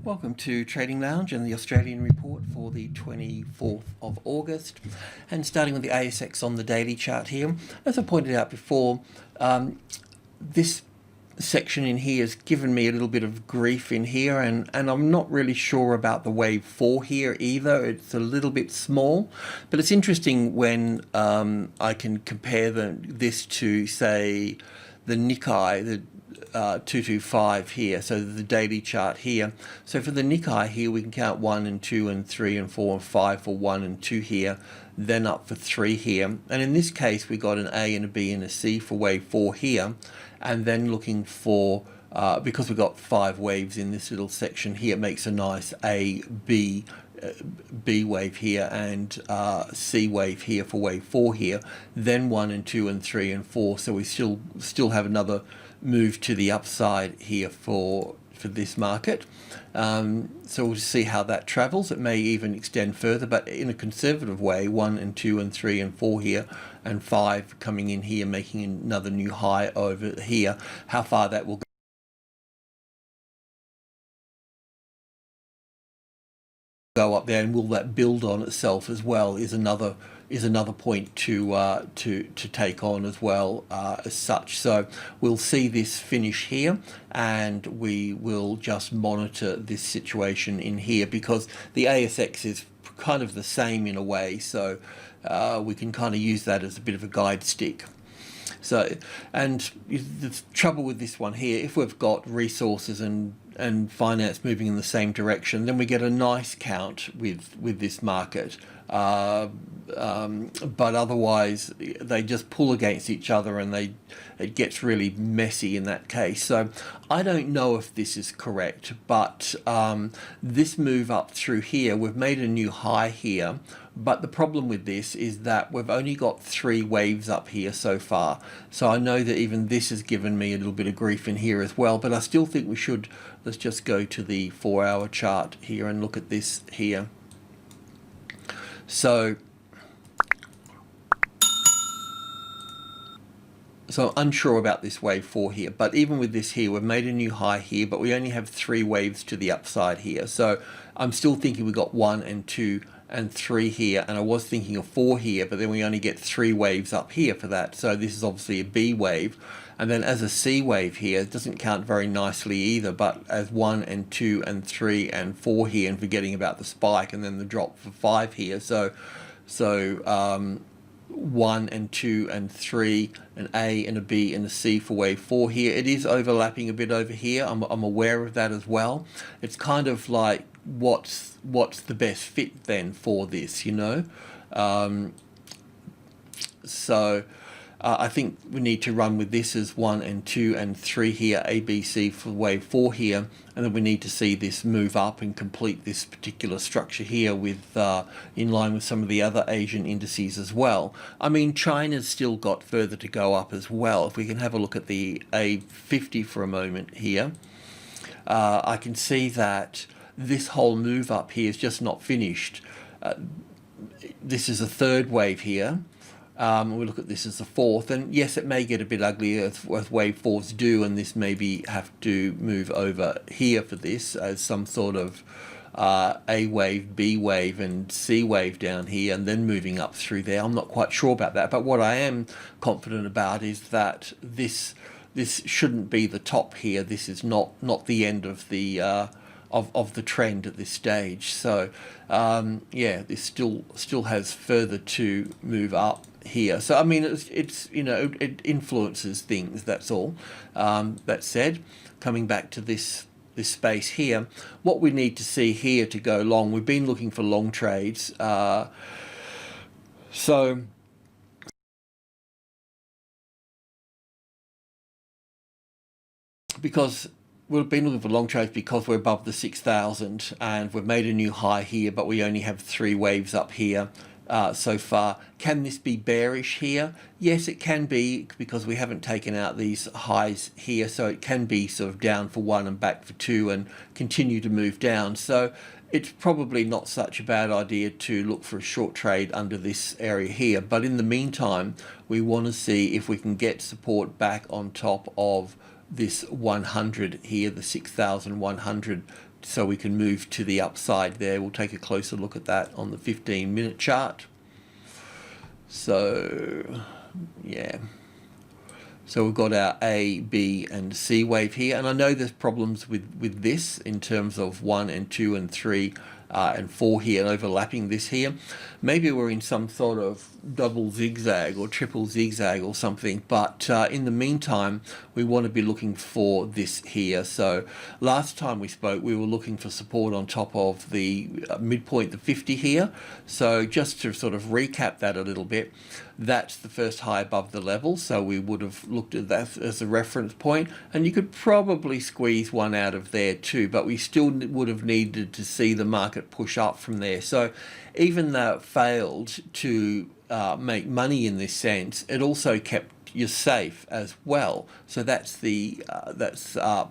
Welcome to Trading Lounge and the Australian report for the 24th of August. And starting with the ASX on the daily chart here, as I pointed out before, this section in here has given me a little bit of grief in here, and I'm not really sure about the wave 4 here either. It's a little bit small, but it's interesting when I can compare this to, say, the Nikkei, the 225 here, so the daily chart here. So for the Nikkei here, we can count 1 and 2 and 3 and 4 and 5 for 1 and 2 here, then up for 3 here. And in this case, we got an A and a B and a C for wave 4 here, and then looking for, because we've got 5 waves in this little section here, it makes a nice A, B, B wave here and C wave here for wave 4 here, then 1 and 2 and 3 and 4. So we still have another move to the upside here for this market. So we'll see how that travels. It may even extend further, but in a conservative way, 1 and 2 and 3 and 4 here, and 5 coming in here, making another new high over here. How far that will go up there, and will that build on itself as well, is another point to take on as well, as such. So we'll see this finish here, and we will just monitor this situation in here, because the ASX is kind of the same in a way, so we can kind of use that as a bit of a guide stick. So, and the trouble with this one here, if we've got resources and finance moving in the same direction, then we get a nice count with this market. But otherwise, they just pull against each other, and it gets really messy in that case. So I don't know if this is correct, but this move up through here, we've made a new high here. But the problem with this is that we've only got 3 waves up here so far. So I know that even this has given me a little bit of grief in here as well, but I still think we should, let's just go to the 4-hour chart here and look at this here. So I'm unsure about this wave 4 here, but even with this here, we've made a new high here, but we only have 3 waves to the upside here. So I'm still thinking we got 1 and 2 and 3 here, and I was thinking of 4 here, but then we only get 3 waves up here for that. So this is obviously a B wave, and then as a C wave here, it doesn't count very nicely either, but as 1 and 2 and 3 and 4 here, and forgetting about the spike and then the drop for 5 here. So 1 and 2 and 3, an A and a B and a C for wave 4 here. It is overlapping a bit over here. I'm aware of that as well. It's kind of like, what's the best fit then for this, you know? I think we need to run with this as 1 and 2 and 3 here, A, B, C for wave 4 here, and then we need to see this move up and complete this particular structure here with in line with some of the other Asian indices as well. I mean, China's still got further to go up as well. If we can have a look at the A50 for a moment here, I can see that this whole move up here is just not finished. This is a 3rd wave here. We look at this as the 4th, and yes, it may get a bit ugly as wave 4s do, and this maybe have to move over here for this as some sort of A wave, B wave and C wave down here, and then moving up through there. I'm not quite sure about that, but what I am confident about is that this shouldn't be the top here. This is not the end of the of the trend at this stage. So yeah, this still has further to move up here. So I mean, it's you know, it influences things, that's all. That said, coming back to this space here, what we need to see here to go long, we've been looking for long trades, so because we've been looking for long trades because we're above the 6,000, and we've made a new high here, but we only have 3 waves up here so far. Can this be bearish here? Yes, it can be, because we haven't taken out these highs here, so it can be sort of down for 1 and back for 2 and continue to move down. So it's probably not such a bad idea to look for a short trade under this area here. But in the meantime, we want to see if we can get support back on top of this 100 here, the 6,100 so we can move to the upside there. We'll take a closer look at that on the 15-minute chart. So, yeah. So we've got our A, B, and C wave here. And I know there's problems with this in terms of 1 and 2 and 3 and 4 here, and overlapping this here. Maybe we're in some sort of double zigzag or triple zigzag or something, but in the meantime, we want to be looking for this here. So last time we spoke, we were looking for support on top of the midpoint, the 50 here. So just to sort of recap that a little bit, that's the first high above the level, so we would have looked at that as a reference point, and you could probably squeeze one out of there too, but we still would have needed to see the market push up from there. So even though it failed to make money in this sense, it also kept you safe as well. So that's the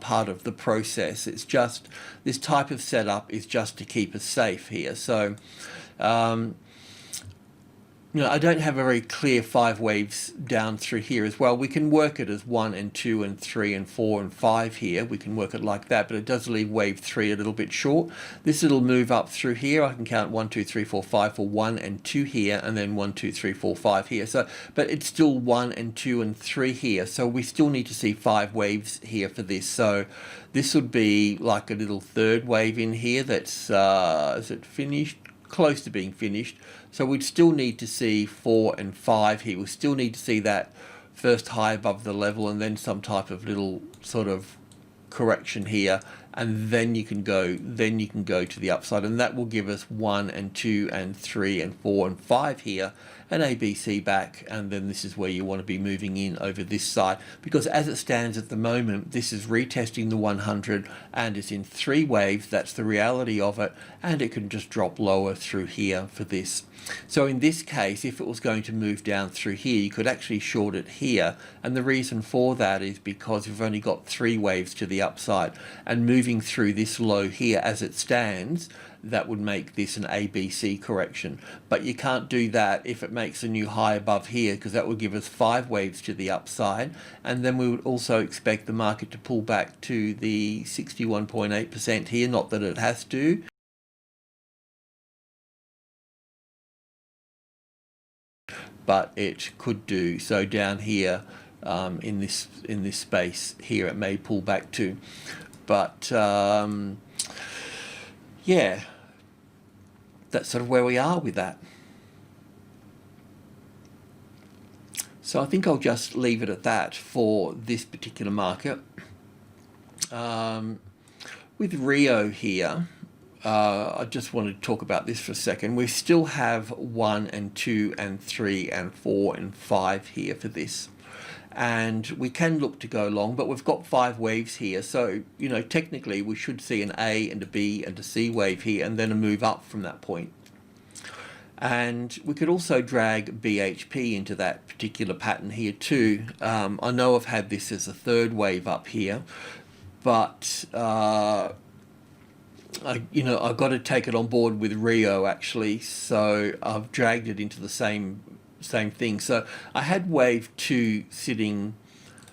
part of the process. It's just this type of setup is just to keep us safe here. So I don't have a very clear 5 waves down through here as well. We can work it as 1 and 2 and 3 and 4 and 5 here. We can work it like that, but it does leave wave 3 a little bit short. This little move up through here, I can count 1, 2, 3, 4, 5 for 1 and 2 here, and then 1, 2, 3, 4, 5 here. So, but it's still 1 and 2 and 3 here. So we still need to see 5 waves here for this. So this would be like a little third wave in here. That's is it finished? Close to being finished. So we'd still need to see 4 and 5 here. We still need to see that first high above the level and then some type of little sort of correction here, and then you can go to the upside, and that will give us 1 and 2 and 3 and 4 and 5 here, and ABC back, and then this is where you want to be moving in over this side, because as it stands at the moment, this is retesting the 100 and it's in 3 waves. That's the reality of it, and it can just drop lower through here for this. So in this case, if it was going to move down through here, you could actually short it here, and the reason for that is because we've only got 3 waves to the upside, and moving through this low here as it stands, that would make this an ABC correction. But you can't do that if it makes a new high above here, because that would give us 5 waves to the upside, and then we would also expect the market to pull back to the 61.8% here, not that it has to. But it could do so down here in this space here. It may pull back to, but yeah, that's sort of where we are with that. So I think I'll just leave it at that for this particular market. With Rio here, I just wanted to talk about this for a second. We still have 1 and 2 and 3 and 4 and 5 here for this. And we can look to go long, but we've got 5 waves here. So, technically we should see an A and a B and a C wave here, and then a move up from that point. And we could also drag BHP into that particular pattern here too. I know I've had this as a 3rd wave up here, but I've got to take it on board with Rio actually, so I've dragged it into the same thing. So I had wave 2 sitting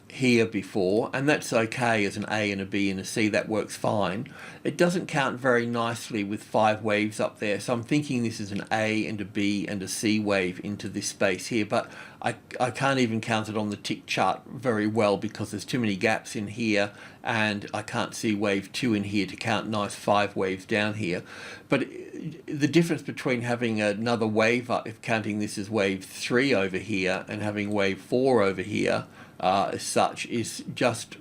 here before, and that's okay as an A and a B and a C. That works fine. It doesn't count very nicely with 5 waves up there, so I'm thinking this is an A and a B and a C wave into this space here, but I can't even count it on the tick chart very well because there's too many gaps in here, and I can't see wave 2 in here to count nice 5 waves down here. But the difference between having another wave up, if counting this as wave 3 over here, and having wave 4 over here as such, is just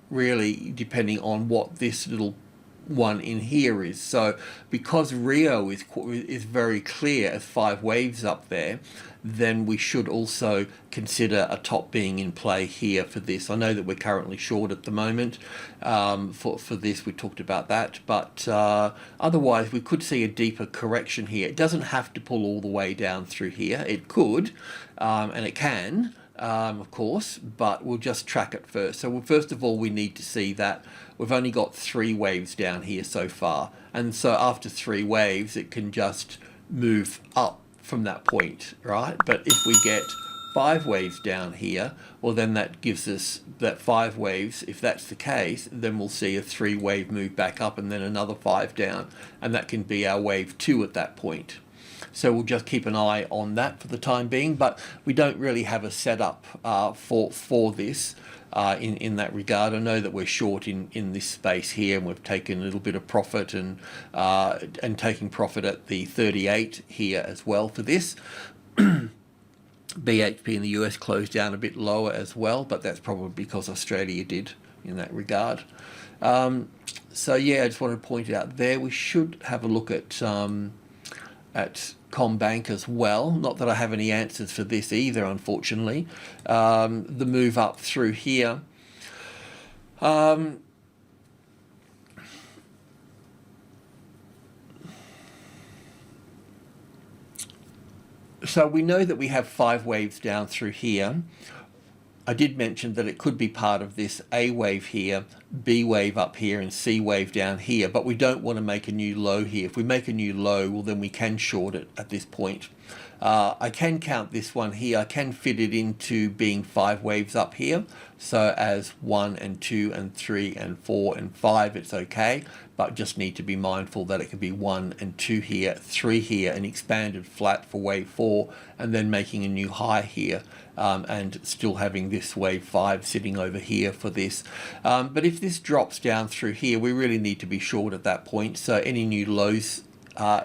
really depending on what this little one in here is. So because Rio is very clear as 5 waves up there, then we should also consider a top being in play here for this. I know that we're currently short at the moment for this. We talked about that, but otherwise we could see a deeper correction here. It doesn't have to pull all the way down through here. It could, and it can, of course, but we'll just track it first. So first of all, we need to see that we've only got 3 waves down here so far, and so after 3 waves it can just move up from that point, right? But if we get 5 waves down here, well then that gives us that 5 waves. If that's the case, then we'll see a 3 wave move back up and then another 5 down, and that can be our wave 2 at that point. So we'll just keep an eye on that for the time being, but we don't really have a setup for this in that regard. I know that we're short in this space here, and we've taken a little bit of profit and taking profit at the 38 here as well for this. BHP in the US closed down a bit lower as well, but that's probably because Australia did in that regard. So yeah, I just wanted to point it out there. We should have a look at CommBank as well. Not that I have any answers for this either, unfortunately. The move up through here. So we know that we have 5 waves down through here. I did mention that it could be part of this A wave here, B wave up here, and C wave down here, but we don't want to make a new low here. If we make a new low, well then we can short it at this point. I can count this one here. I can fit it into being 5 waves up here. So as 1 and 2 and 3 and 4 and 5, it's okay, but just need to be mindful that it could be 1 and 2 here, 3 here, an expanded flat for wave 4, and then making a new high here, and still having this wave 5 sitting over here for this. But if this drops down through here, we really need to be short at that point. So any new lows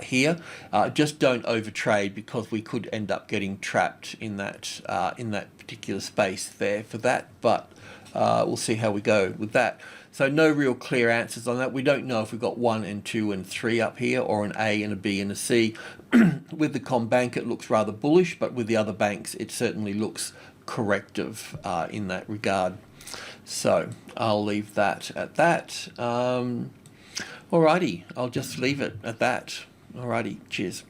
here, just don't overtrade, because we could end up getting trapped in that particular space there for that. But we'll see how we go with that. So no real clear answers on that. We don't know if we've got 1 and 2 and 3 up here, or an A and a B and a C. With the CommBank, it looks rather bullish, but with the other banks, it certainly looks corrective in that regard. So I'll leave that at that. Alrighty, I'll just leave it at that. Alrighty, cheers.